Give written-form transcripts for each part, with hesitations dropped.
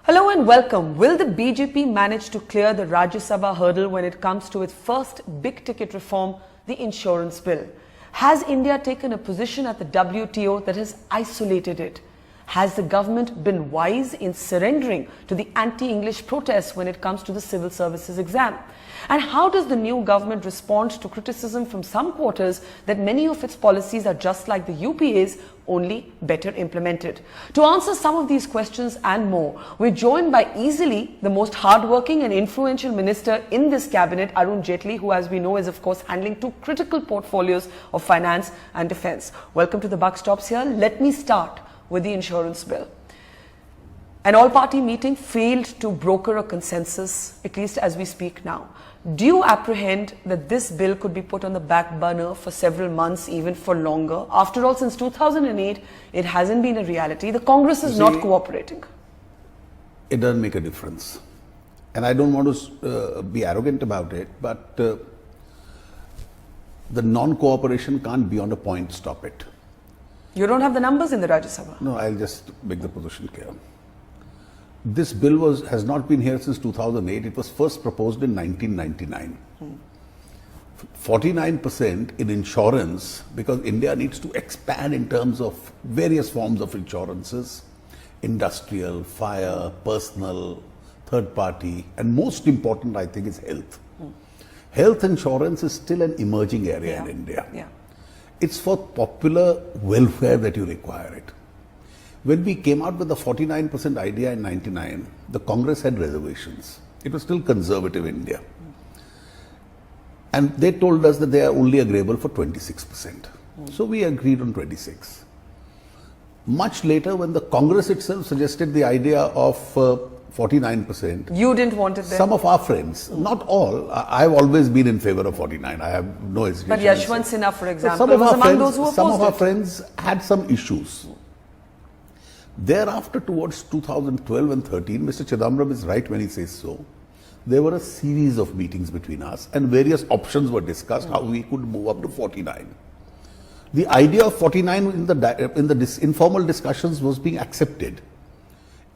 Hello and welcome. Will the BJP manage to clear the Rajya Sabha hurdle when it comes to its first big-ticket reform, the insurance bill? Has India taken a position at the WTO that has isolated it? Has the government been wise in surrendering to the anti-English protests when it comes to the civil services exam? And how does the new government respond to criticism from some quarters that many of its policies are just like the UPA's, only better implemented? To answer some of these questions and more, we're joined by easily the most hardworking and influential minister in this cabinet, Arun Jaitley, who, as we know, is of course handling two critical portfolios of finance and defense. Welcome to The Buck Stops Here. Let me start with the insurance bill. An all-party meeting failed to broker a consensus, at least as we speak now. Do you apprehend that this bill could be put on the back burner for several months, even for longer? After all, since 2008, it hasn't been a reality. The Congress is not cooperating. It doesn't make a difference. And I don't want to be arrogant about it, but the non-cooperation can't beyond a point stop it. You don't have the numbers in the Rajya Sabha? No, I'll just make the position clear. This bill has not been here since 2008. It was first proposed in 1999. 49% in insurance, because India needs to expand in terms of various forms of insurances, industrial, fire, personal, third party, and most important, I think, is health. Health insurance is still an emerging area in India. It's for popular welfare that you require it. When we came out with the 49% idea in 99, the Congress had reservations. It was still conservative India. And they told us that they are only agreeable for 26%. So we agreed on 26. Much later, when the Congress itself suggested the idea of 49%. You didn't want it then? Some of our friends, not all. I've always been in favor of 49. I have no hesitation. But Yashwant Sinha, for example, was among those who opposed it. Some of our friends had some issues. Thereafter, towards 2012 and 13, Mr. Chidambaram is right when he says so. There were a series of meetings between us and various options were discussed how we could move up to 49. The idea of 49 in the informal discussions was being accepted.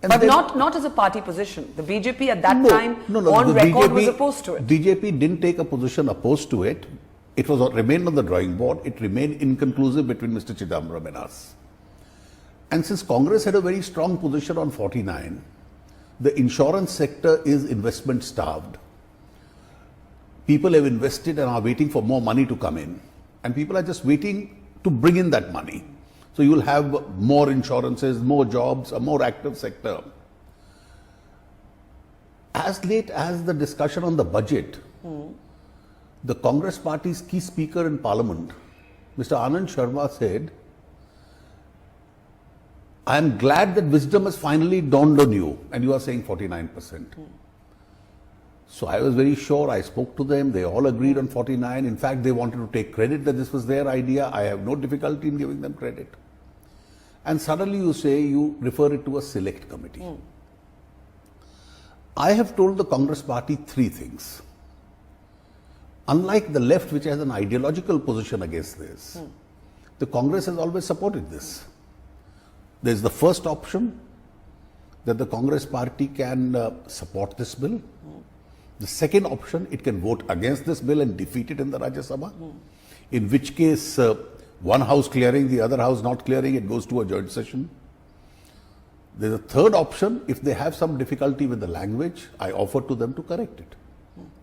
And but not as a party position. The BJP at that time on record was opposed to it. BJP didn't take a position opposed to it. It was remained on the drawing board. It remained inconclusive between Mr. Chidambaram and us. And since Congress had a very strong position on 49, the insurance sector is investment starved. People have invested and are waiting for more money to come in. And people are just waiting to bring in that money. So you will have more insurances, more jobs, a more active sector. As late as the discussion on the budget, the Congress party's key speaker in Parliament, Mr. Anand Sharma, said, I am glad that wisdom has finally dawned on you, and you are saying 49%. So I was very sure. I spoke to them. They all agreed on 49. In fact, they wanted to take credit that this was their idea. I have no difficulty in giving them credit. And suddenly you say you refer it to a select committee. I have told the Congress party three things. Unlike the left, which has an ideological position against this, the Congress has always supported this. There is the first option that the Congress party can support this bill. The second option, it can vote against this bill and defeat it in the Rajya Sabha. In which case, one house clearing, the other house not clearing, it goes to a joint session. There is a third option. If they have some difficulty with the language, I offer to them to correct it.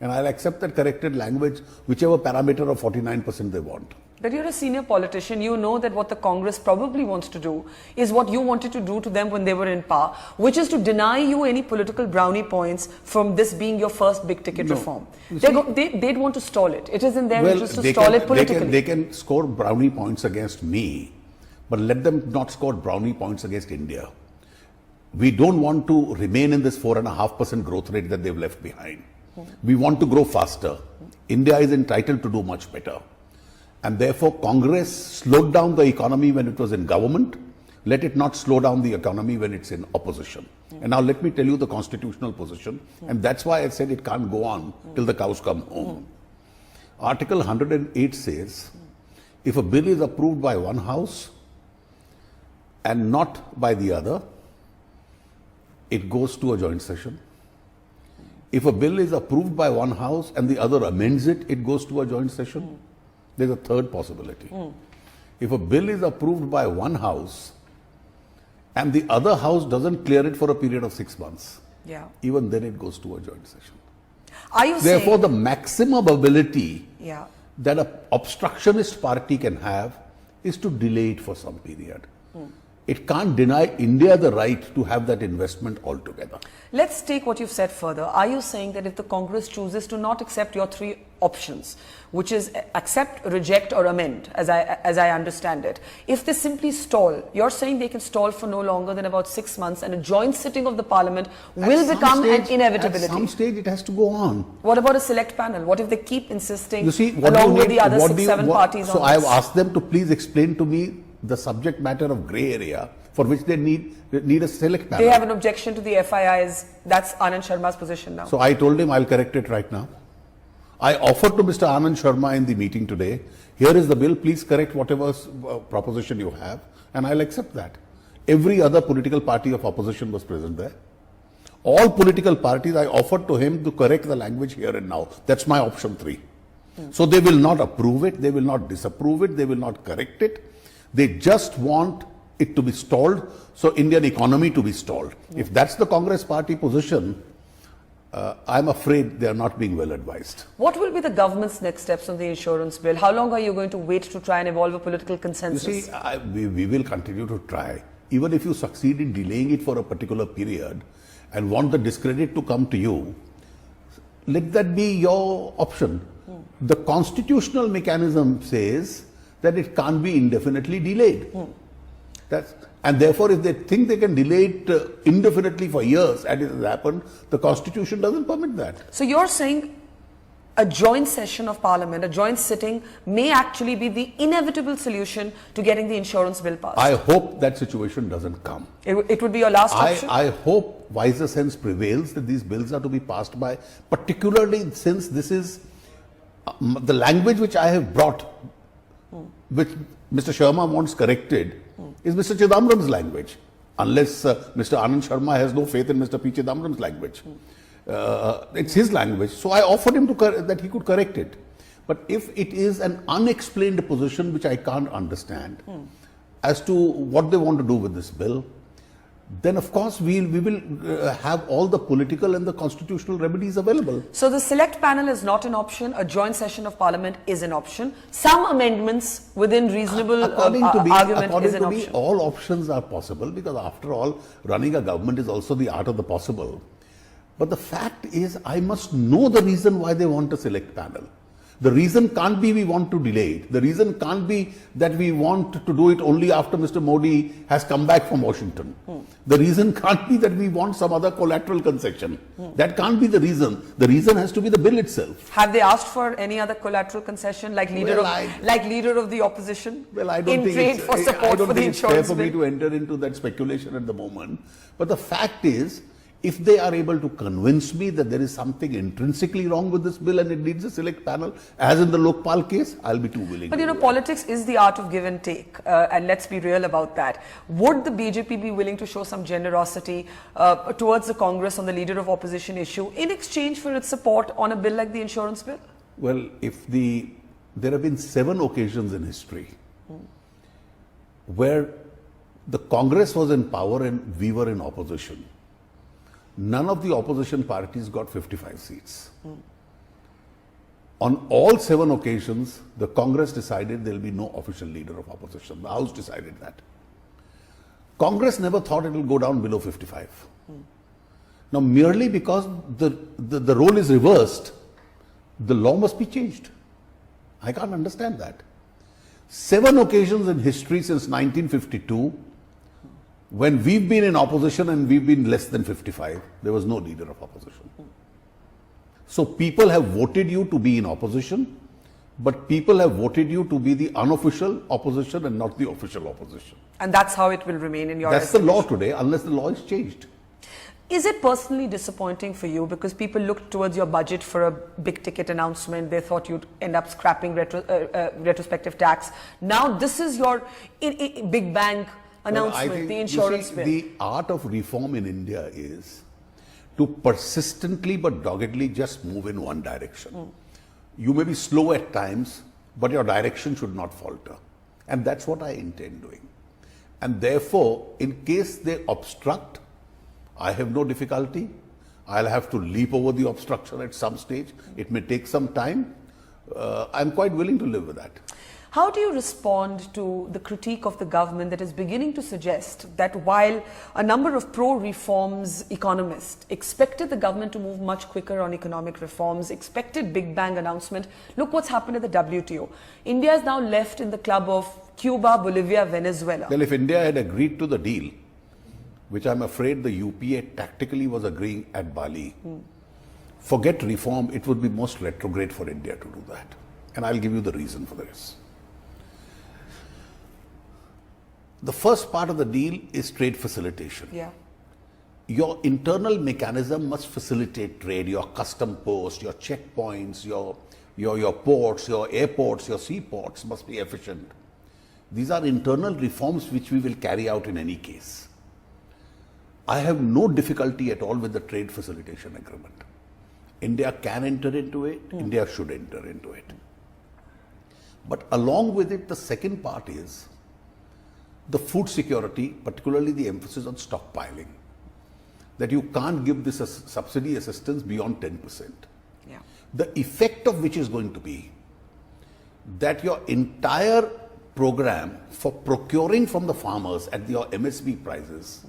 And I'll accept that corrected language, whichever parameter of 49% they want. But you're a senior politician. You know that what the Congress probably wants to do is what you wanted to do to them when they were in power, which is to deny you any political brownie points from this being your first big ticket reform. They'd want to stall it. It is in their interest to stall it politically. They can score brownie points against me, but let them not score brownie points against India. We don't want to remain in this 4.5% growth rate that they've left behind. We want to grow faster. India is entitled to do much better. And therefore, Congress slowed down the economy when it was in government. Let it not slow down the economy when it's in opposition. And now let me tell you the constitutional position. And that's why I said it can't go on till the cows come home. Article 108 says, if a bill is approved by one house and not by the other, it goes to a joint session. If a bill is approved by one house and the other amends it, it goes to a joint session. There's a third possibility. If a bill is approved by one house and the other house doesn't clear it for a period of 6 months, even then it goes to a joint session. Are you Therefore, saying, the maximum ability yeah, that an obstructionist party can have is to delay it for some period. It can't deny India the right to have that investment altogether. let's take what you've said further. Are you saying that if the Congress chooses to not accept your three options, which is accept, reject or amend, as I understand it, if they simply stall, you're saying they can stall for no longer than about 6 months and a joint sitting of the parliament will become an inevitability? At some stage it has to go on. What about a select panel? What if they keep insisting You see, along with the other 6-7 parties so on I have this? asked them to please explain to me the subject matter of grey area for which they need a select panel. They have an objection to the FIIs. That's Anand Sharma's position now. So I told him I'll correct it right now. I offered to Mr. Anand Sharma in the meeting today, here is the bill, please correct whatever proposition you have, and I'll accept that. Every other political party of opposition was present there. All political parties, I offered to him to correct the language here and now. That's my option 3. So they will not approve it, they will not disapprove it, they will not correct it. They just want it to be stalled, so Indian economy to be stalled. If that's the Congress party position, I'm afraid they are not being well advised. What will be the government's next steps on the insurance bill? How long are you going to wait to try and evolve a political consensus? You see, we will continue to try. Even if you succeed in delaying it for a particular period and want the discredit to come to you, let that be your option. The constitutional mechanism says that it can't be indefinitely delayed. And therefore, if they think they can delay it indefinitely for years, as it has happened, the Constitution doesn't permit that. So you're saying a joint session of Parliament, a joint sitting, may actually be the inevitable solution to getting the insurance bill passed? I hope that situation doesn't come. It would be your last option? I hope wiser sense prevails that these bills are to be passed by, particularly since this is the language which I have brought, which Mr. Sharma wants corrected, is Mr. Chidambaram's language, unless Mr. Anand Sharma has no faith in Mr. P. Chidambaram's language. It's his language. So I offered him that he could correct it. But if it is an unexplained position which I can't understand as to what they want to do with this bill, then of course we will have all the political and the constitutional remedies available. So the select panel is not an option, a joint session of Parliament is an option, some amendments within reasonable argument is an option. All options are possible, because after all, running a government is also the art of the possible. But the fact is, I must know the reason why they want a select panel. The reason can't be we want to delay it. The reason can't be that we want to do it only after Mr. Modi has come back from Washington. The reason can't be that we want some other collateral concession. That can't be the reason. The reason has to be the bill itself. Have they asked for any other collateral concession, like leader of the opposition? Well, I don't think it's fair for me to enter into that speculation at the moment. But the fact is, if they are able to convince me that there is something intrinsically wrong with this bill and it needs a select panel, as in the Lokpal case, I'll be too willing. But you know, politics is the art of give and take, and let's be real about that. Would the BJP be willing to show some generosity towards the Congress on the leader of opposition issue in exchange for its support on a bill like the insurance bill? Well, there have been 7 occasions in history where the Congress was in power and we were in opposition. None of the opposition parties got 55 seats. On all 7 occasions, the Congress decided there will be no official leader of opposition. The House decided that. Congress never thought it will go down below 55. Now, merely because the role is reversed, the law must be changed. I can't understand that. 7 occasions in history since 1952, when we've been in opposition and we've been less than 55, there was no leader of opposition. So people have voted you to be in opposition, but people have voted you to be the unofficial opposition and not the official opposition. And that's how it will remain in your That's the law today, unless the law is changed. Is it personally disappointing for you, because people looked towards your budget for a big ticket announcement, they thought you'd end up scrapping retrospective tax. Now this is your big bang announcement, the insurance bill. The art of reform in India is to persistently but doggedly just move in one direction. You may be slow at times, but your direction should not falter. And that's what I intend doing. And therefore, in case they obstruct, I have no difficulty. I'll have to leap over the obstruction at some stage. It may take some time. I'm quite willing to live with that. How do you respond to the critique of the government that is beginning to suggest that while a number of pro-reforms economists expected the government to move much quicker on economic reforms, expected Big Bang announcement, look what's happened at the WTO. India is now left in the club of Cuba, Bolivia, Venezuela. Well, if India had agreed to the deal, which I'm afraid the UPA tactically was agreeing at Bali, forget reform, it would be most retrograde for India to do that. And I'll give you the reason for this. The first part of the deal is trade facilitation. Yeah. Your internal mechanism must facilitate trade, your custom post, your checkpoints, your ports, your airports, your seaports must be efficient. These are internal reforms which we will carry out in any case. I have no difficulty at all with the trade facilitation agreement. India can enter into it, India should enter into it. But along with it, the second part is the food security, particularly the emphasis on stockpiling. That you can't give this subsidy assistance beyond 10%. Yeah. The effect of which is going to be that your entire program for procuring from the farmers at your MSP prices,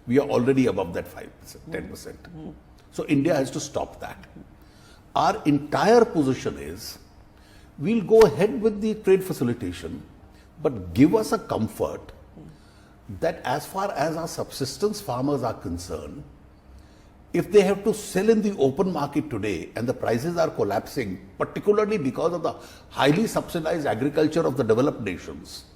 we are already above that 5%, 10%. So India has to stop that. Our entire position is, we'll go ahead with the trade facilitation, but give us a comfort that as far as our subsistence farmers are concerned, if they have to sell in the open market today and the prices are collapsing, particularly because of the highly subsidized agriculture of the developed nations,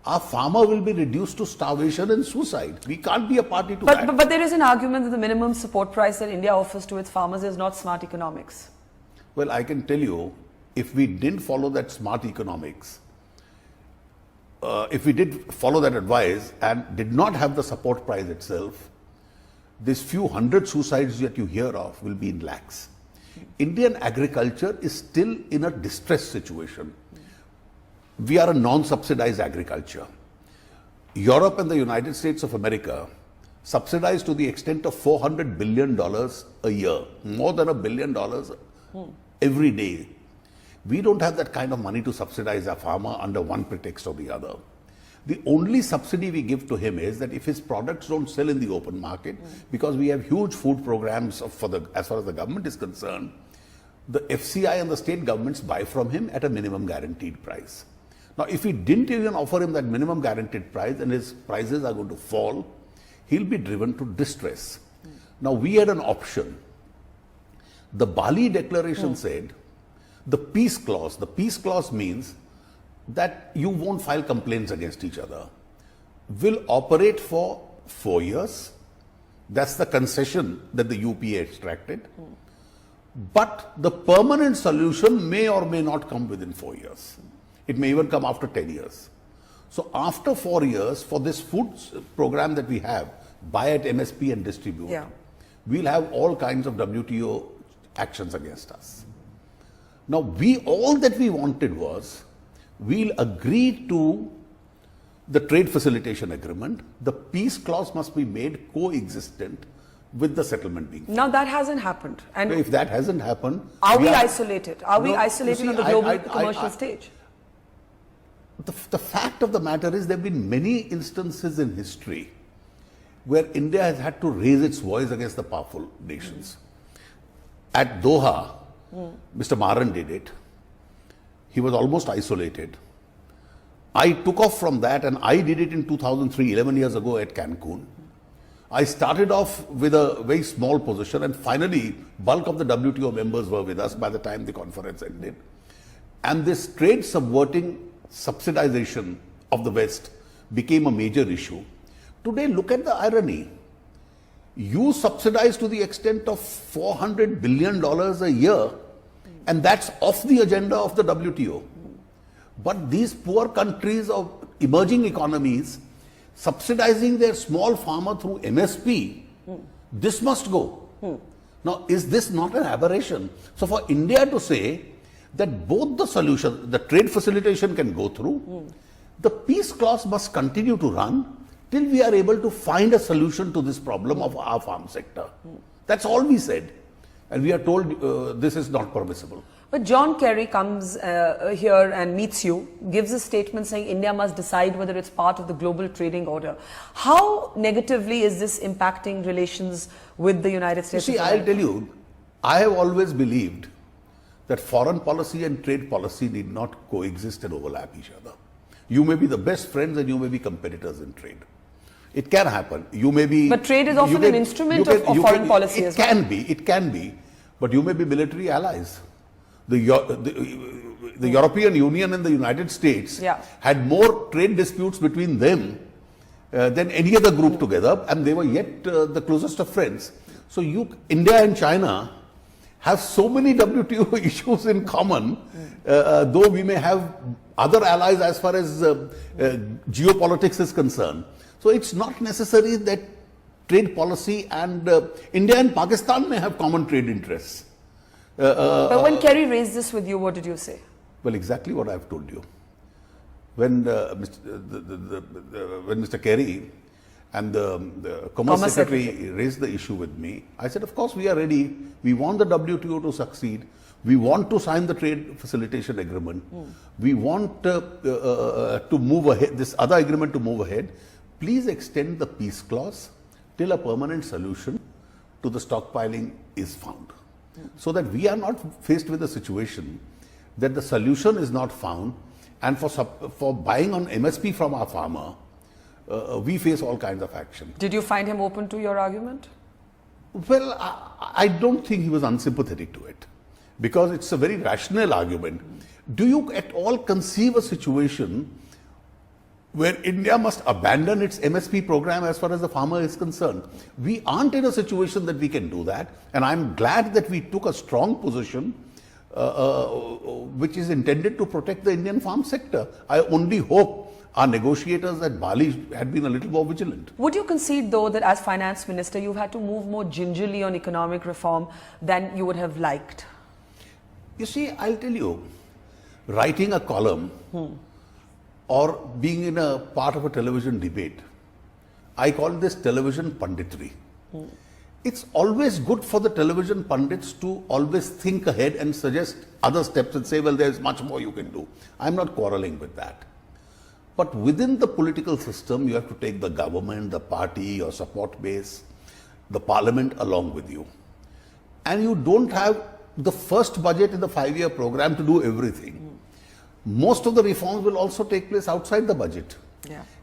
our farmer will be reduced to starvation and suicide. We can't be a party to that. But there is an argument that the minimum support price that India offers to its farmers is not smart economics. Well, I can tell you, if we didn't follow that smart economics, if we did follow that advice and did not have the support price itself, these few hundred suicides that you hear of will be in lakhs. Indian agriculture is still in a distressed situation. We are a non-subsidized agriculture. Europe and the United States of America subsidize to the extent of $400 billion a year, more than $1 billion every day. We don't have that kind of money to subsidize our farmer under one pretext or the other. The only subsidy we give to him is that if his products don't sell in the open market, because we have huge food programs as far as the government is concerned, the FCI and the state governments buy from him at a minimum guaranteed price. Now, if we didn't even offer him that minimum guaranteed price and his prices are going to fall, he'll be driven to distress. Now, we had an option. The Bali Declaration said, the peace clause means that you won't file complaints against each other, will operate for 4 years. That's the concession that the UPA extracted. But the permanent solution may or may not come within 4 years. It may even come after 10 years. So after 4 years, for this food program that we have, buy at MSP and distribute, we'll have all kinds of WTO actions against us. Now, all that we wanted was, we'll agree to the trade facilitation agreement. The peace clause must be made coexistent with the settlement being. Now, that hasn't happened. And if that hasn't happened, are we isolated? Are we isolated on the global commercial stage? The fact of the matter is, there have been many instances in history where India has had to raise its voice against the powerful nations. At Doha, Mr. Maran did it. He was almost isolated. I took off from that and I did it in 2003, 11 years ago at Cancun. I started off with a very small position and finally bulk of the WTO members were with us by the time the conference ended. And this trade subverting subsidization of the West became a major issue. Today, look at the irony. You subsidize to the extent of $400 billion a year, and that's off the agenda of the WTO. But these poor countries of emerging economies subsidizing their small farmer through MSP, this must go. Now, is this not an aberration? So for India to say that both the solution, the trade facilitation can go through, the peace clause must continue to run till we are able to find a solution to this problem of our farm sector. That's all we said. And we are told this is not permissible. But John Kerry comes here and meets you, gives a statement saying India must decide whether it's part of the global trading order. How negatively is this impacting relations with the United States? You see, I'll tell you, I have always believed that foreign policy and trade policy need not coexist and overlap each other. You may be the best friends and you may be competitors in trade. It can happen. You may be. But trade is often an instrument of foreign policy as well. It can be. But you may be military allies. The European Union and the United States had more trade disputes between them than any other group together, and they were yet the closest of friends. So India and China have so many WTO issues in common, though we may have other allies as far as geopolitics is concerned. So it's not necessary that trade policy and India and Pakistan may have common trade interests. But when Kerry raised this with you, what did you say? Well, exactly what I've told you. When Mr. Kerry and the Commerce Secretary raised the issue with me, I said, of course, we are ready. We want the WTO to succeed. We want to sign the trade facilitation agreement. We want to move ahead, this other agreement to move ahead. Please extend the peace clause till a permanent solution to the stockpiling is found. So that we are not faced with a situation that the solution is not found, and for buying on MSP from our farmer, we face all kinds of action. Did you find him open to your argument? Well, I don't think he was unsympathetic to it, because it's a very rational argument. Do you at all conceive a situation where India must abandon its MSP program as far as the farmer is concerned? We aren't in a situation that we can do that, and I'm glad that we took a strong position which is intended to protect the Indian farm sector. I only hope our negotiators at Bali had been a little more vigilant. Would you concede, though, that as finance minister, you've had to move more gingerly on economic reform than you would have liked? You see, I'll tell you, writing a column or being in a part of a television debate, I call this television punditry. It's always good for the television pundits to always think ahead and suggest other steps and say, well, there's much more you can do. I'm not quarreling with that. But within the political system, you have to take the government, the party, your support base, the parliament along with you. And you don't have the first budget in the 5-year program to do everything. Most of the reforms will also take place outside the budget.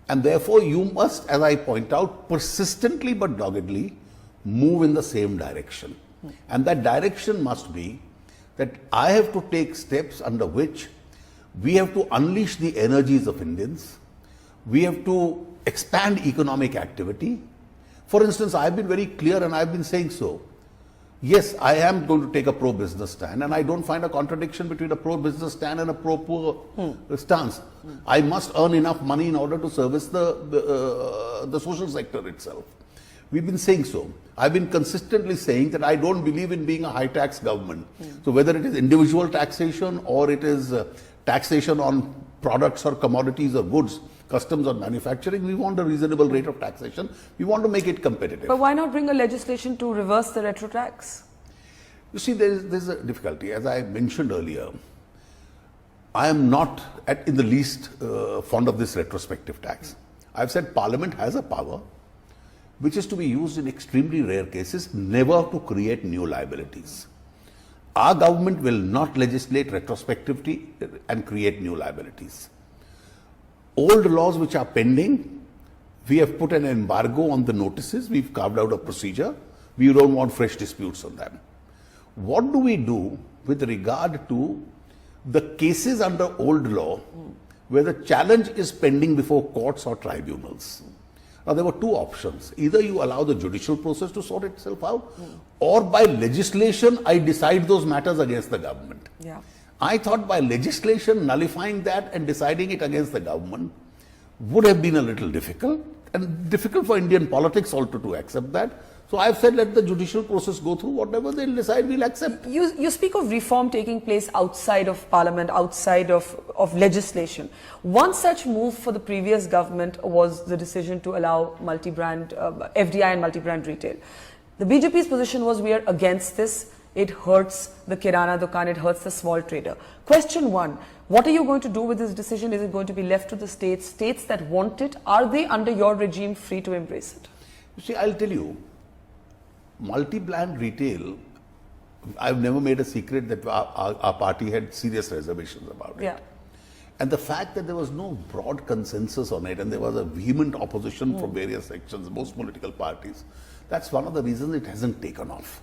And therefore, you must, as I point out, persistently but doggedly move in the same direction. And that direction must be that I have to take steps under which we have to unleash the energies of Indians. We have to expand economic activity. For instance, I've been very clear and I've been saying so. Yes, I am going to take a pro-business stand, and I don't find a contradiction between a pro-business stand and a pro-poor stance. I must earn enough money in order to service the social sector itself. We've been saying so. I've been consistently saying that I don't believe in being a high-tax government. So whether it is individual taxation or it is taxation on products or commodities or goods, customs or manufacturing, we want a reasonable rate of taxation. We want to make it competitive. But why not bring a legislation to reverse the retro tax? You see, there's a difficulty. As I mentioned earlier, I am not in the least fond of this retrospective tax. I've said Parliament has a power which is to be used in extremely rare cases, never to create new liabilities. Our government will not legislate retrospectively and create new liabilities. Old laws which are pending, we have put an embargo on the notices, we've carved out a procedure, we don't want fresh disputes on them. What do we do with regard to the cases under old law where the challenge is pending before courts or tribunals? Now, there were two options. Either you allow the judicial process to sort itself out, or by legislation, I decide those matters against the government. I thought by legislation nullifying that and deciding it against the government would have been a little difficult. and difficult for Indian politics also to accept that. So I've said let the judicial process go through, whatever they'll decide, we'll accept. You speak of reform taking place outside of parliament, outside of legislation. One such move for the previous government was the decision to allow multi-brand, FDI and multi-brand retail. The BJP's position was we are against this. It hurts the kirana dukan, it hurts the small trader. Question one, what are you going to do with this decision? Is it going to be left to the states? States that want it, are they under your regime free to embrace it? You see, I'll tell you, multi-brand retail, I've never made a secret that our party had serious reservations about it. Yeah. And the fact that there was no broad consensus on it and there was a vehement opposition from various sections, most political parties, that's one of the reasons it hasn't taken off.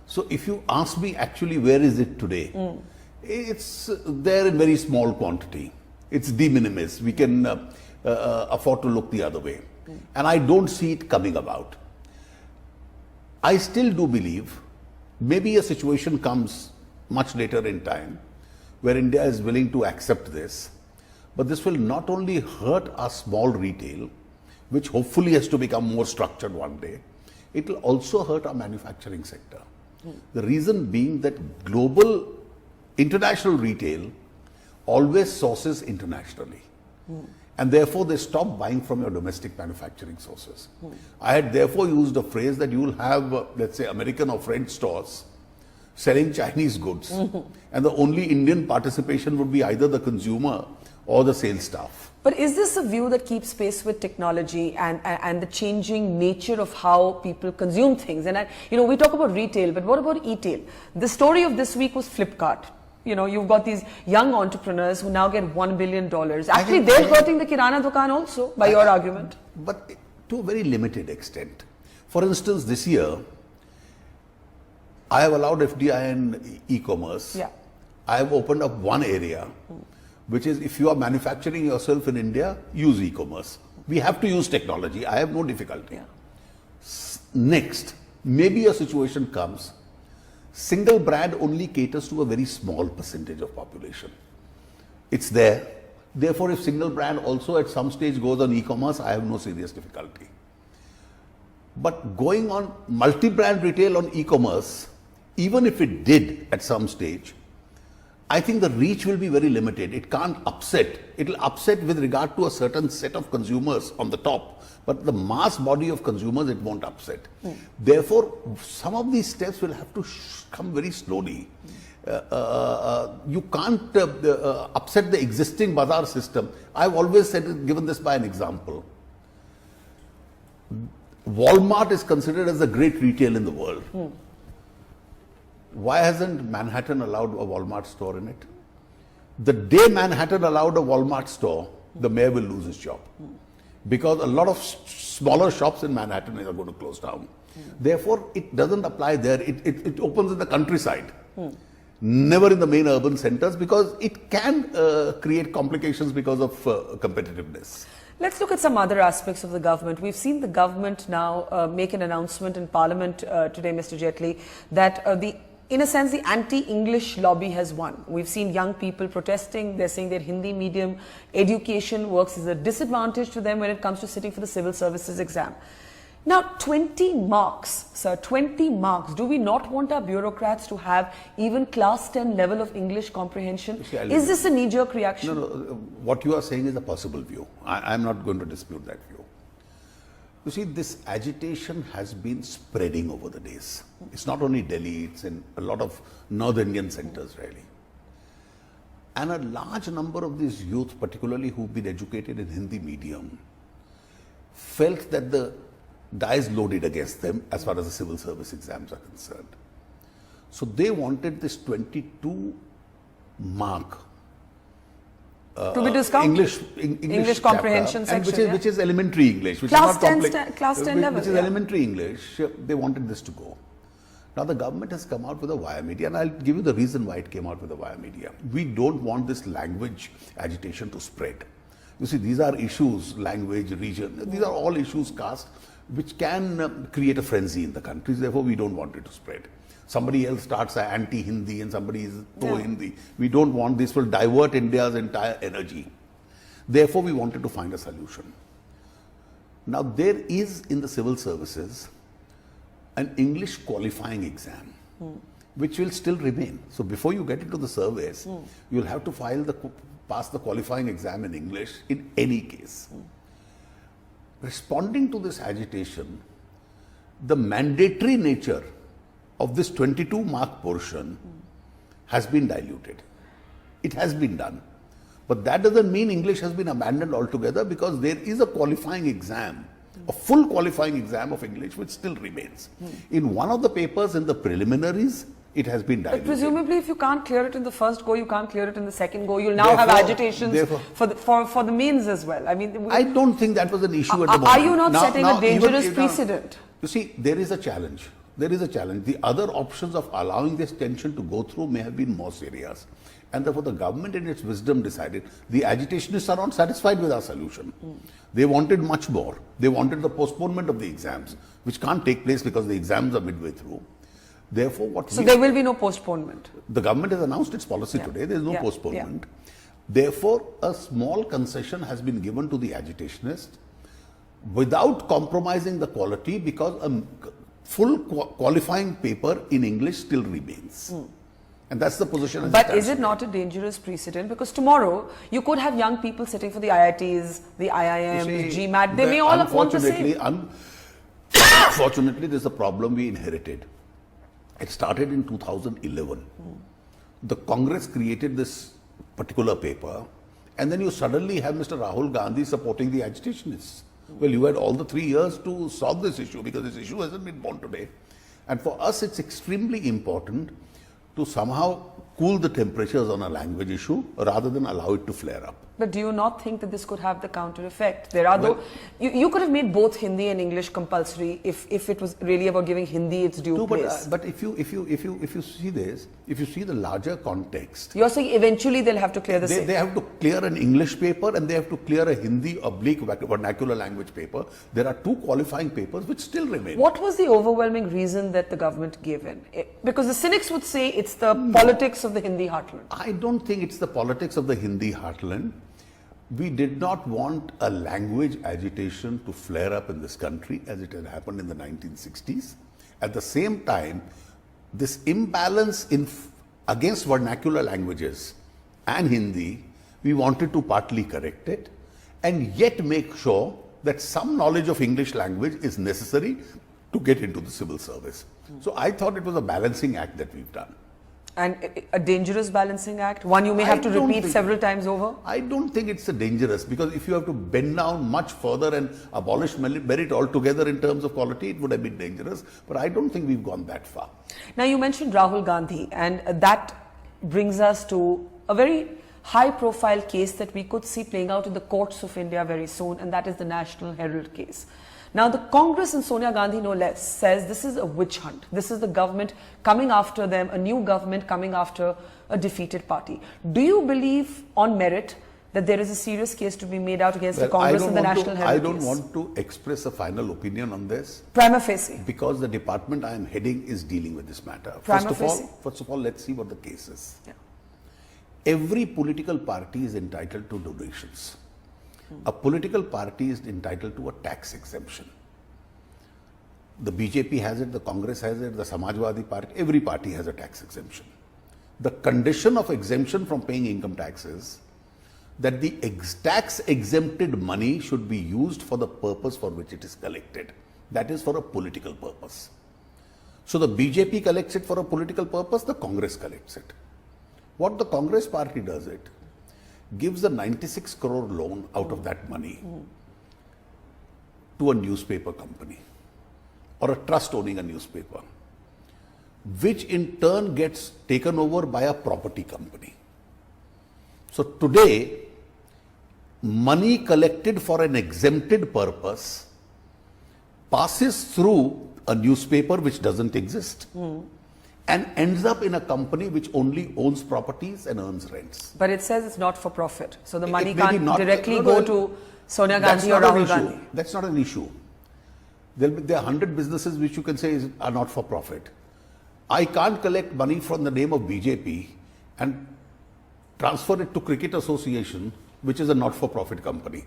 So if you ask me actually where is it today, it's there in very small quantity. It's de minimis. We can afford to look the other way. And I don't see it coming about. I still do believe maybe a situation comes much later in time where India is willing to accept this, but this will not only hurt our small retail, which hopefully has to become more structured one day, it will also hurt our manufacturing sector. The reason being that international retail always sources internationally. And therefore, they stop buying from your domestic manufacturing sources. I had therefore used a phrase that you will have, let's say, American or French stores selling Chinese goods. And the only Indian participation would be either the consumer or the sales staff. But is this a view that keeps pace with technology and the changing nature of how people consume things? And we talk about retail, but what about e-tail? The story of this week was Flipkart. You've got these young entrepreneurs who now get $1 billion. Actually, they're hurting the kirana dukan also, by your argument. But to a very limited extent. For instance, this year, I have allowed FDI in e-commerce. Yeah. I have opened up one area, which is if you are manufacturing yourself in India, use e-commerce. We have to use technology. I have no difficulty. Yeah. Next, maybe a situation comes, single brand only caters to a very small percentage of population. It's there. Therefore, if single brand also at some stage goes on e-commerce, I have no serious difficulty. But going on multi-brand retail on e-commerce, even if it did at some stage, I think the reach will be very limited. It can't upset. It will upset with regard to a certain set of consumers on the top. But the mass body of consumers, it won't upset. Therefore, some of these steps will have to come very slowly. You can't upset the existing bazaar system. I've always said, given this by an example. Walmart is considered as the great retail in the world. Why hasn't Manhattan allowed a Walmart store in it? The day Manhattan allowed a Walmart store, the mayor will lose his job. Because a lot of smaller shops in Manhattan are going to close down. Therefore, it doesn't apply there. It opens in the countryside. Never in the main urban centers, because it can create complications because of competitiveness. Let's look at some other aspects of the government. We've seen the government now make an announcement in Parliament today, Mr. Jaitley, that in a sense, the anti-English lobby has won. We've seen young people protesting. They're saying that Hindi medium education works as a disadvantage to them when it comes to sitting for the civil services exam. Now, 20 marks, sir, 20 marks. Do we not want our bureaucrats to have even class 10 level of English comprehension? See, is this a knee-jerk reaction? No. What you are saying is a possible view. I'm not going to dispute that view. You see, this agitation has been spreading over the days. It's not only Delhi, it's in a lot of North Indian centers, really. And a large number of these youth, particularly who've been educated in Hindi medium, felt that the dice loaded against them as far as the civil service exams are concerned. So they wanted this 22 mark to be discounted. English comprehension chapter, section, which is elementary English, which class is not 10 class 10 level, which is elementary English. They wanted this to go. Now the government has come out with a via media, and I'll give you the reason why it came out with a via media. We don't want this language agitation to spread. You see, these are issues, language, region, these are all issues cast which can create a frenzy in the country. Therefore, we don't want it to spread. Somebody else starts anti-Hindi and somebody is pro-Hindi. We don't want this, will divert India's entire energy. Therefore, we wanted to find a solution. Now, there is in the civil services an English qualifying exam, which will still remain. So, before you get into the service, you'll have to pass the qualifying exam in English in any case. Responding to this agitation, the mandatory nature of this 22-mark portion has been diluted. It has been done. But that doesn't mean English has been abandoned altogether, because there is a qualifying exam, a full qualifying exam of English, which still remains. In one of the papers in the preliminaries, it has been diluted. But presumably, if you can't clear it in the first go, you can't clear it in the second go. You'll now have agitations for the means as well. I mean, I don't think that was an issue at the moment. Are you not setting a dangerous precedent? You see, there is a challenge. There is a challenge. The other options of allowing this tension to go through may have been more serious. And therefore, the government in its wisdom decided the agitationists are not satisfied with our solution. They wanted much more. They wanted the postponement of the exams, which can't take place because the exams are midway through. Therefore, there will be no postponement. The government has announced its policy today. There is no postponement. Therefore, a small concession has been given to the agitationists without compromising the quality, because a full qualifying paper in English still remains. And that's the position. But is it not a dangerous precedent? Because tomorrow you could have young people sitting for the IITs, the IIM, the GMAT. They may all want the same. Unfortunately, there's a problem we inherited. It started in 2011. The Congress created this particular paper, and then you suddenly have Mr. Rahul Gandhi supporting the agitationists. Well, you had all the 3 years to solve this issue, because this issue hasn't been born today. And for us, it's extremely important to somehow cool the temperatures on a language issue rather than allow it to flare up. But do you not think that this could have the counter effect? There are you could have made both Hindi and English compulsory if it was really about giving Hindi its due place. But if you see this, if you see the larger context, you're saying eventually they'll have to clear the same. They have to clear an English paper and they have to clear a Hindi vernacular language paper. There are two qualifying papers which still remain. What was the overwhelming reason that the government gave in? Because the cynics would say it's the politics of the Hindi heartland. I don't think it's the politics of the Hindi heartland. We did not want a language agitation to flare up in this country as it had happened in the 1960s. At the same time, this imbalance against vernacular languages and Hindi, we wanted to partly correct it and yet make sure that some knowledge of English language is necessary to get into the civil service. So I thought it was a balancing act that we've done. And a dangerous balancing act? One you may have to repeat several times over? I don't think it's a dangerous, because if you have to bend down much further and abolish merit altogether in terms of quality, it would have been dangerous. But I don't think we've gone that far. Now, you mentioned Rahul Gandhi, and that brings us to a very high-profile case that we could see playing out in the courts of India very soon, and that is the National Herald case. Now, the Congress and Sonia Gandhi, no less, says this is a witch hunt. This is the government coming after them, a new government coming after a defeated party. Do you believe on merit that there is a serious case to be made out against the Congress and the National Herald I don't want to express a final opinion on this. Prima facie. Because the department I am heading is dealing with this matter. Prima facie. First of all, let's see what the case is. Yeah. Every political party is entitled to donations. A political party is entitled to a tax exemption. The BJP has it, the Congress has it, the Samajwadi Party, every party has a tax exemption. The condition of exemption from paying income tax is that the tax exempted money should be used for the purpose for which it is collected. That is for a political purpose. So the BJP collects it for a political purpose, the Congress collects it. What the Congress party does it, gives a 96 crore loan out of that money to a newspaper company or a trust owning a newspaper, which in turn gets taken over by a property company. So today, money collected for an exempted purpose passes through a newspaper which doesn't exist. And ends up in a company which only owns properties and earns rents. But it says it's not for profit. So the money can't directly go to Sonia Gandhi or Rahul Gandhi. That's not an issue. There are 100 businesses which you can say are not for profit. I can't collect money from the name of BJP and transfer it to Cricket Association, which is a not-for-profit company.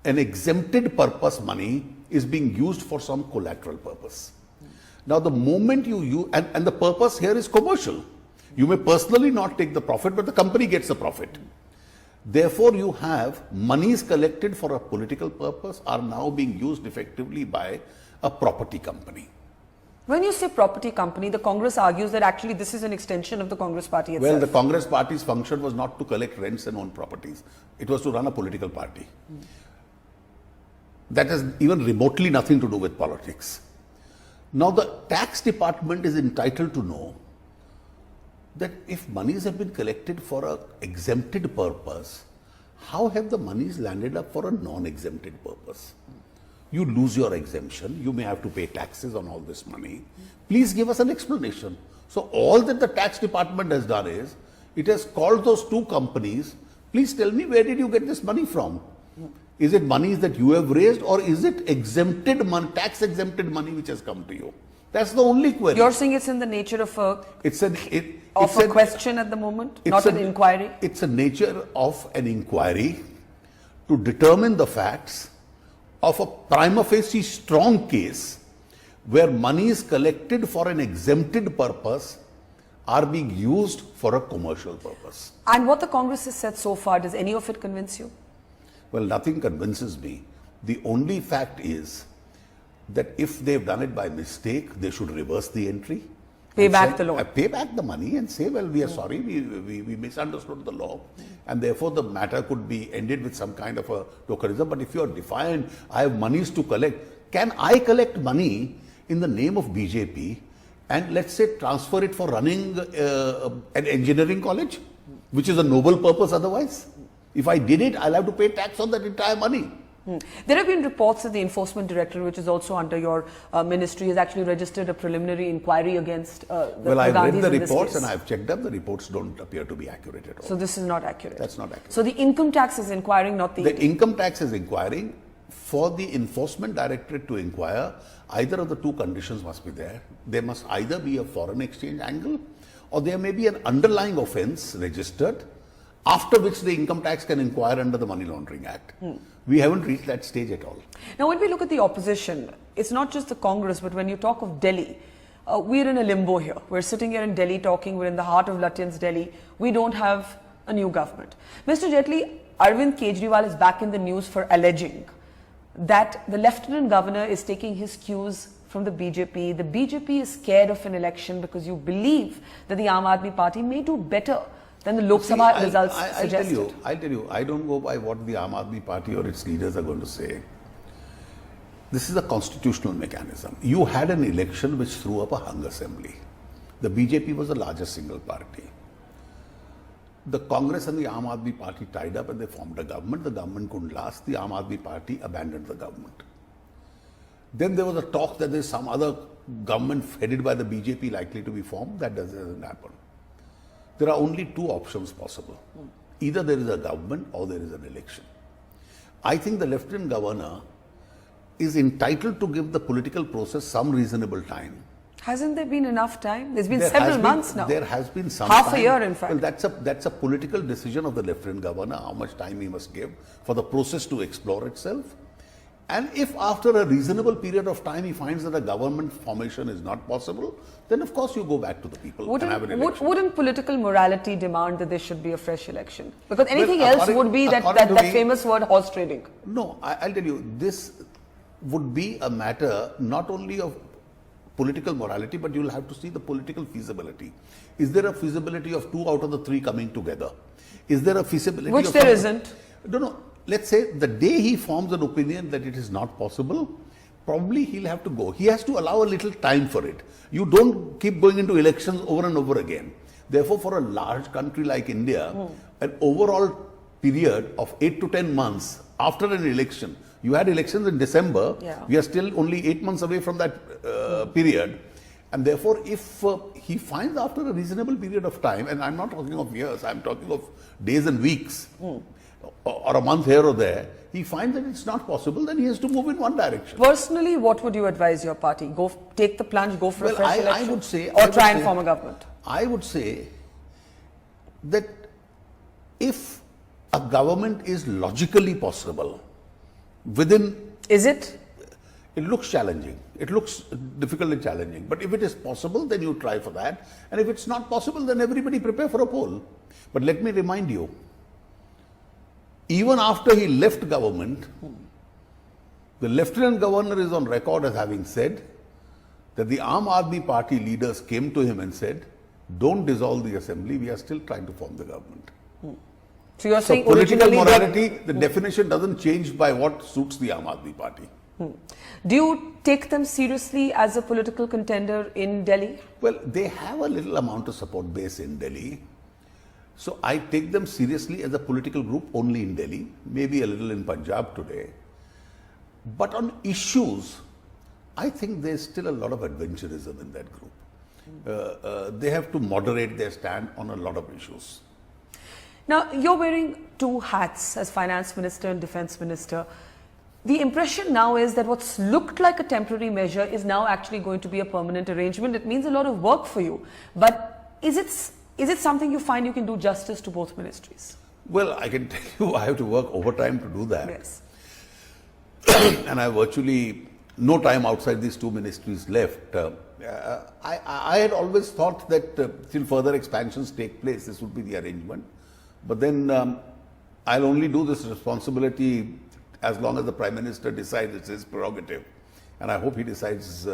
an exempted purpose money is being used for some collateral purpose. Now, the moment you use, and the purpose here is commercial. You may personally not take the profit, but the company gets the profit. Therefore, you have monies collected for a political purpose are now being used effectively by a property company. When you say property company, the Congress argues that actually this is an extension of the Congress party itself. Well, the Congress party's function was not to collect rents and own properties. It was to run a political party. That has even remotely nothing to do with politics. Now, the tax department is entitled to know that if monies have been collected for an exempted purpose, how have the monies landed up for a non-exempted purpose? You lose your exemption, you may have to pay taxes on all this money. Please give us an explanation. So all that the tax department has done is, it has called those two companies, please tell me, where did you get this money from? Is it monies that you have raised, or is it exempted money, tax exempted money which has come to you? That's the only query. You're saying it's in the nature of a question at the moment, not an inquiry? It's a nature of an inquiry to determine the facts of a prima facie strong case where monies collected for an exempted purpose are being used for a commercial purpose. And what the Congress has said so far, does any of it convince you? Well, nothing convinces me. The only fact is that if they've done it by mistake, they should reverse the entry. Pay back the loan. Pay back the money and say, well, we are sorry, we misunderstood the law, and therefore the matter could be ended with some kind of a tokenism. But if you are defiant, I have monies to collect, can I collect money in the name of BJP and let's say transfer it for running an engineering college, which is a noble purpose otherwise? If I did it, I'll have to pay tax on that entire money. There have been reports that the Enforcement Directorate, which is also under your ministry, has actually registered a preliminary inquiry against Well, I've read the reports and I've checked them. The reports don't appear to be accurate at all. So this is not accurate? That's not accurate. So the income tax is inquiring, not the... The income tax is inquiring. For the Enforcement Directorate to inquire, either of the two conditions must be there. There must either be a foreign exchange angle, or there may be an underlying offence registered, after which the income tax can inquire under the Money Laundering Act. We haven't reached that stage at all. Now, when we look at the opposition, it's not just the Congress, but when you talk of Delhi, we're in a limbo here. We're sitting here in Delhi talking, we're in the heart of Lutyens' Delhi. We don't have a new government. Mr. Jaitley, Arvind Kejriwal is back in the news for alleging that the Lieutenant Governor is taking his cues from the BJP. The BJP is scared of an election because you believe that the Aam Aadmi Party may do better than the Lok Sabha results suggested. I'll tell you, I don't go by what the Aam Aadmi Party or its leaders are going to say. This is a constitutional mechanism. You had an election which threw up a hung assembly. The BJP was the largest single party. The Congress and the Aam Aadmi Party tied up and they formed a government. The government couldn't last. The Aam Aadmi Party abandoned the government. Then there was a talk that there's some other government headed by the BJP likely to be formed. That doesn't happen. There are only two options possible. Either there is a government or there is an election. I think the Lieutenant Governor is entitled to give the political process some reasonable time. Hasn't there been enough time? There's been several months now. There has been some Half time. a year, in fact. Well, that's a political decision of the Lieutenant Governor, how much time he must give for the process to explore itself. And if after a reasonable period of time he finds that a government formation is not possible, then of course you go back to the people and have an election. Wouldn't political morality demand that there should be a fresh election? Because anything else would be that famous word, horse trading. No, I'll tell you, this would be a matter not only of political morality, but you'll have to see the political feasibility. Is there a feasibility of 2 out of the 3 coming together? Is there a feasibility Which there isn't. No. Let's say the day he forms an opinion that it is not possible, probably he'll have to go. He has to allow a little time for it. You don't keep going into elections over and over again. Therefore, for a large country like India, an overall period of 8 to 10 months after an election, you had elections in December, we are still only 8 months away from that period. And therefore, if he finds after a reasonable period of time, and I'm not talking of years, I'm talking of days and weeks, or a month here or there, he finds that it's not possible, then he has to move in one direction. Personally, what would you advise your party? Go take the plunge, go for a fresh election? I would say, or try and form a government? I would say that if a government is logically possible, within... Is it? It looks challenging. It looks difficult and challenging. But if it is possible, then you try for that. And if it's not possible, then everybody prepare for a poll. But let me remind you, even after he left government, the Lieutenant Governor is on record as having said that the Aam Aadmi Party leaders came to him and said, don't dissolve the assembly, we are still trying to form the government. So you're saying political originally morality, the definition doesn't change by what suits the Aam Aadmi Party. Do you take them seriously as a political contender in Delhi? Well, they have a little amount of support base in Delhi. So I take them seriously as a political group only in Delhi, maybe a little in Punjab today. But on issues, I think there's still a lot of adventurism in that group. They have to moderate their stand on a lot of issues. Now, you're wearing two hats as Finance Minister and Defence Minister. The impression now is that what's looked like a temporary measure is now actually going to be a permanent arrangement. It means a lot of work for you. But is it something you find you can do justice to both ministries? Well, I can tell you I have to work overtime to do that. Yes. And I have virtually no time outside these two ministries left. I had always thought that till further expansions take place, this would be the arrangement. But then I'll only do this responsibility as long as the Prime Minister decides it's his prerogative. And I hope he decides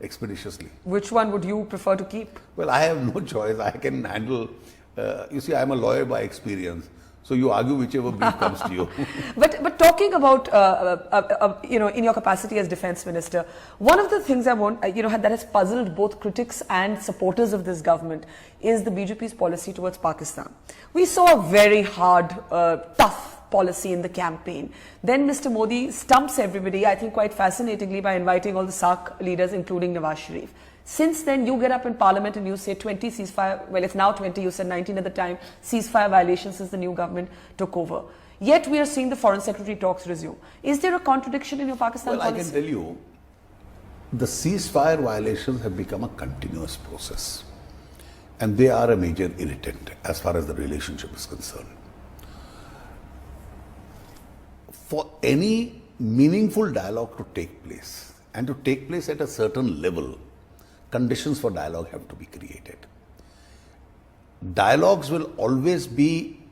expeditiously. Which one would you prefer to keep? Well, I have no choice. I can handle, you see, I'm a lawyer by experience. So you argue whichever brief comes to you. But talking about, in your capacity as Defence Minister, one of the things I want, that has puzzled both critics and supporters of this government is the BJP's policy towards Pakistan. We saw a very hard, tough policy in the campaign. Then Mr. Modi stumps everybody, I think quite fascinatingly, by inviting all the SAARC leaders, including Nawaz Sharif. Since then, you get up in Parliament and you say 20 ceasefire, well, it's now 20, you said 19 at the time, ceasefire violations since the new government took over. Yet we are seeing the Foreign Secretary talks resume. Is there a contradiction in your Pakistan policy? Well, I can tell you, the ceasefire violations have become a continuous process. And they are a major irritant as far as the relationship is concerned. For any meaningful dialogue to take place, and to take place at a certain level, conditions for dialogue have to be created. Dialogues will always be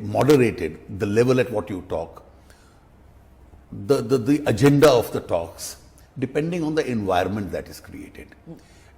moderated, the level at what you talk, the agenda of the talks, depending on the environment that is created.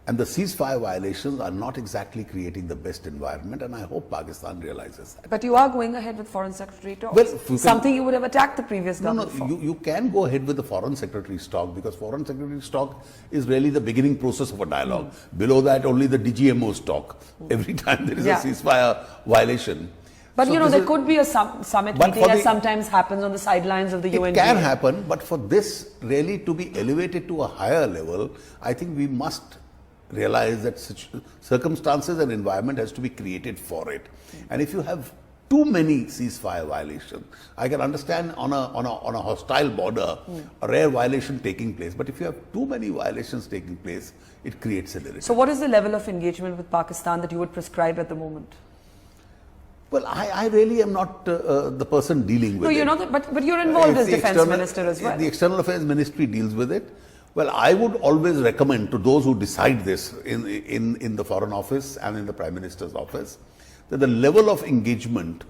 And the ceasefire violations are not exactly creating the best environment, and I hope Pakistan realizes that. But you are going ahead with Foreign Secretary talks. Well, something you would have attacked the previous government for. You can go ahead with the Foreign Secretary's talk, because Foreign Secretary's talk is really the beginning process of a dialogue. Below that, only the DGMO's talk. Every time there is a ceasefire violation. But so there could be a summit meeting, as sometimes happens on the sidelines of the UN. It can happen, but for this really to be elevated to a higher level, I think we must realize that such circumstances and environment has to be created for it. And if you have too many ceasefire violations, I can understand on a hostile border a rare violation taking place. But if you have too many violations taking place, it creates a irritation. So what is the level of engagement with Pakistan that you would prescribe at the moment? Well, I really am not the person dealing with it. No, you're not, but you're involved as Defence Minister as well. The External Affairs Ministry deals with it. Well, I would always recommend to those who decide this in the Foreign Office and in the Prime Minister's office, that the level of engagement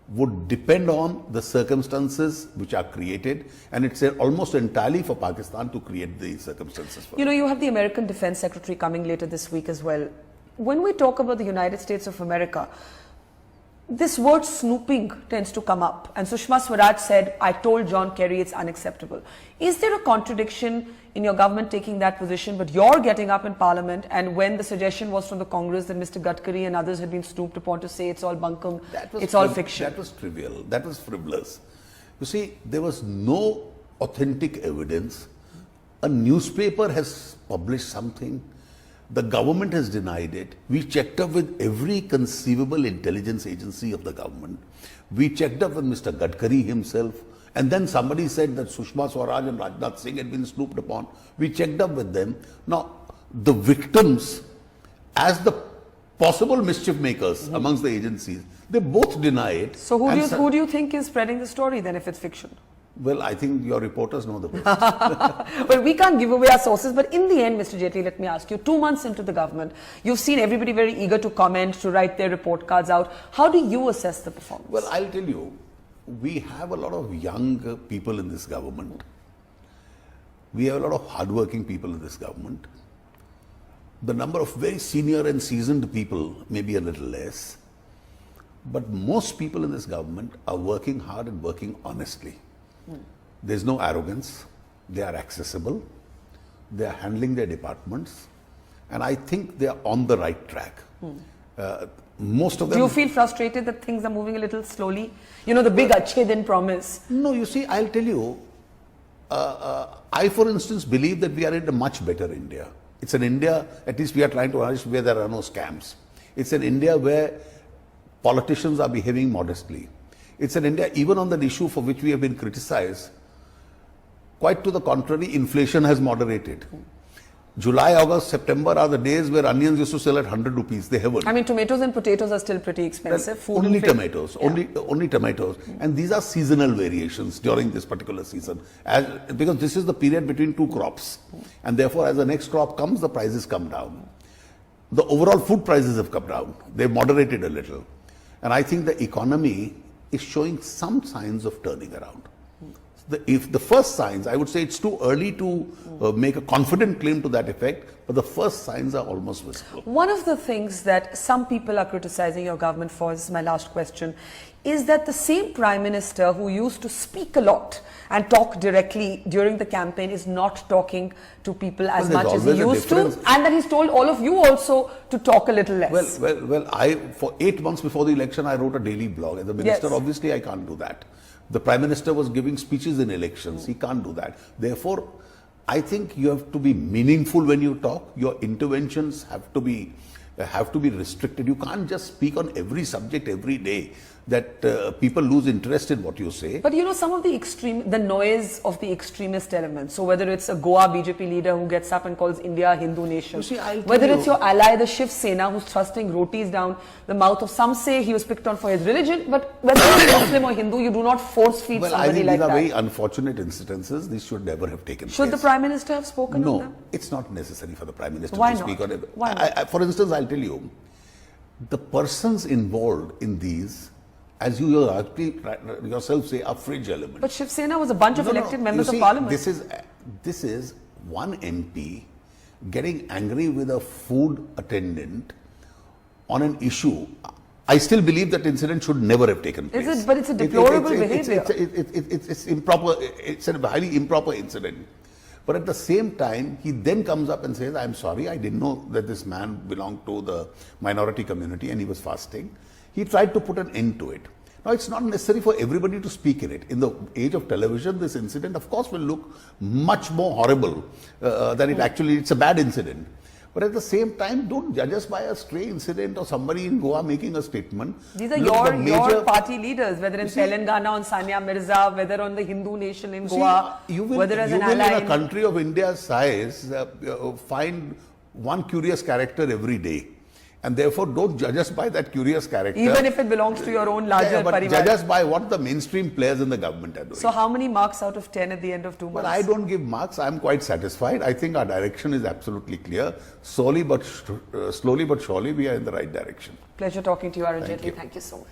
would depend on the circumstances which are created, and it's almost entirely for Pakistan to create the circumstances for you have the American Defense Secretary coming later this week as well. When we talk about the United States of America, this word snooping tends to come up, and Sushma Swaraj said, I told John Kerry it's unacceptable. Is there a contradiction in your government taking that position, but you're getting up in Parliament, and when the suggestion was from the Congress that Mr. Gadkari and others had been snooped upon to say it's all bunkum, it's all fiction? That was trivial, that was frivolous. You see, there was no authentic evidence. A newspaper has published something. The government has denied it. We checked up with every conceivable intelligence agency of the government. We checked up with Mr. Gadkari himself. And then somebody said that Sushma Swaraj and Rajnath Singh had been snooped upon. We checked up with them. Now, the victims, as the possible mischief makers amongst the agencies, they both deny it. So who do you think is spreading the story then if it's fiction? Well, I think your reporters know the best. Well, we can't give away our sources, but in the end, Mr. Jaitley, let me ask you, 2 months into the government, you've seen everybody very eager to comment, to write their report cards out. How do you assess the performance? Well, I'll tell you, we have a lot of young people in this government. We have a lot of hardworking people in this government. The number of very senior and seasoned people may be a little less, but most people in this government are working hard and working honestly. There's no arrogance. They are accessible. They are handling their departments. And I think they are on the right track. Most of them... Do you feel frustrated that things are moving a little slowly? You know, the big Achhe Din promise. No, you see, I'll tell you, I, for instance, believe that we are in a much better India. It's an India, at least we are trying to understand, where there are no scams. It's an India where politicians are behaving modestly. It's an India, even on the issue for which we have been criticized, quite to the contrary, inflation has moderated. July, August, September are the days where onions used to sell at 100 rupees. They haven't. I mean, tomatoes and potatoes are still pretty expensive. Well, only tomatoes, only tomatoes. And these are seasonal variations during this particular season. Because this is the period between two crops. And therefore, as the next crop comes, the prices come down. The overall food prices have come down. They've moderated a little. And I think the economy is showing some signs of turning around. If the first signs, I would say it's too early to make a confident claim to that effect, but the first signs are almost visible. One of the things that some people are criticizing your government for, this is my last question, is that the same Prime Minister who used to speak a lot and talk directly during the campaign is not talking to people as much as he used to, and that he's told all of you also to talk a little less. Well, for 8 months before the election, I wrote a daily blog. As a minister, obviously, I can't do that. The Prime Minister was giving speeches in elections. He can't do that. Therefore, I think you have to be meaningful when you talk. Your interventions have to be restricted. You can't just speak on every subject every day that people lose interest in what you say. But you know, some of the noise of the extremist elements, so whether it's a Goa BJP leader who gets up and calls India a Hindu nation, whether it's your ally, the Shiv Sena, who's thrusting rotis down the mouth of, some say he was picked on for his religion, but whether you're Muslim or Hindu, you do not force feed somebody like that. Well, I think these are very unfortunate incidences. These should never have taken place. Should the Prime Minister have spoken on them? No, it's not necessary for the Prime Minister to speak on it. Why not? For instance, I'll tell you, the persons involved in these, as you yourself say, are fringe elements. But Shiv Sena was a bunch of elected members of parliament. This is one MP getting angry with a food attendant on an issue. I still believe that incident should never have taken place. But it's a deplorable behavior. It's improper. It's a highly improper incident. But at the same time, he then comes up and says, I'm sorry, I didn't know that this man belonged to the minority community and he was fasting. He tried to put an end to it. Now, it's not necessary for everybody to speak in it. In the age of television, this incident, of course, will look much more horrible than it actually, it's a bad incident. But at the same time, don't judge us by a stray incident or somebody in Goa making a statement. These are your party leaders, whether in Telangana on Sania Mirza, whether on the Hindu nation in Goa, whether as an ally. You will in a country of India's size find one curious character every day. And therefore, don't judge us by that curious character. Even if it belongs to your own larger parivar. Judge us by what the mainstream players in the government are doing. So how many marks out of 10 at the end of 2 months? Well, I don't give marks. I'm quite satisfied. I think our direction is absolutely clear. Slowly but surely, we are in the right direction. Pleasure talking to you, Arun Jaitley. Thank you so much.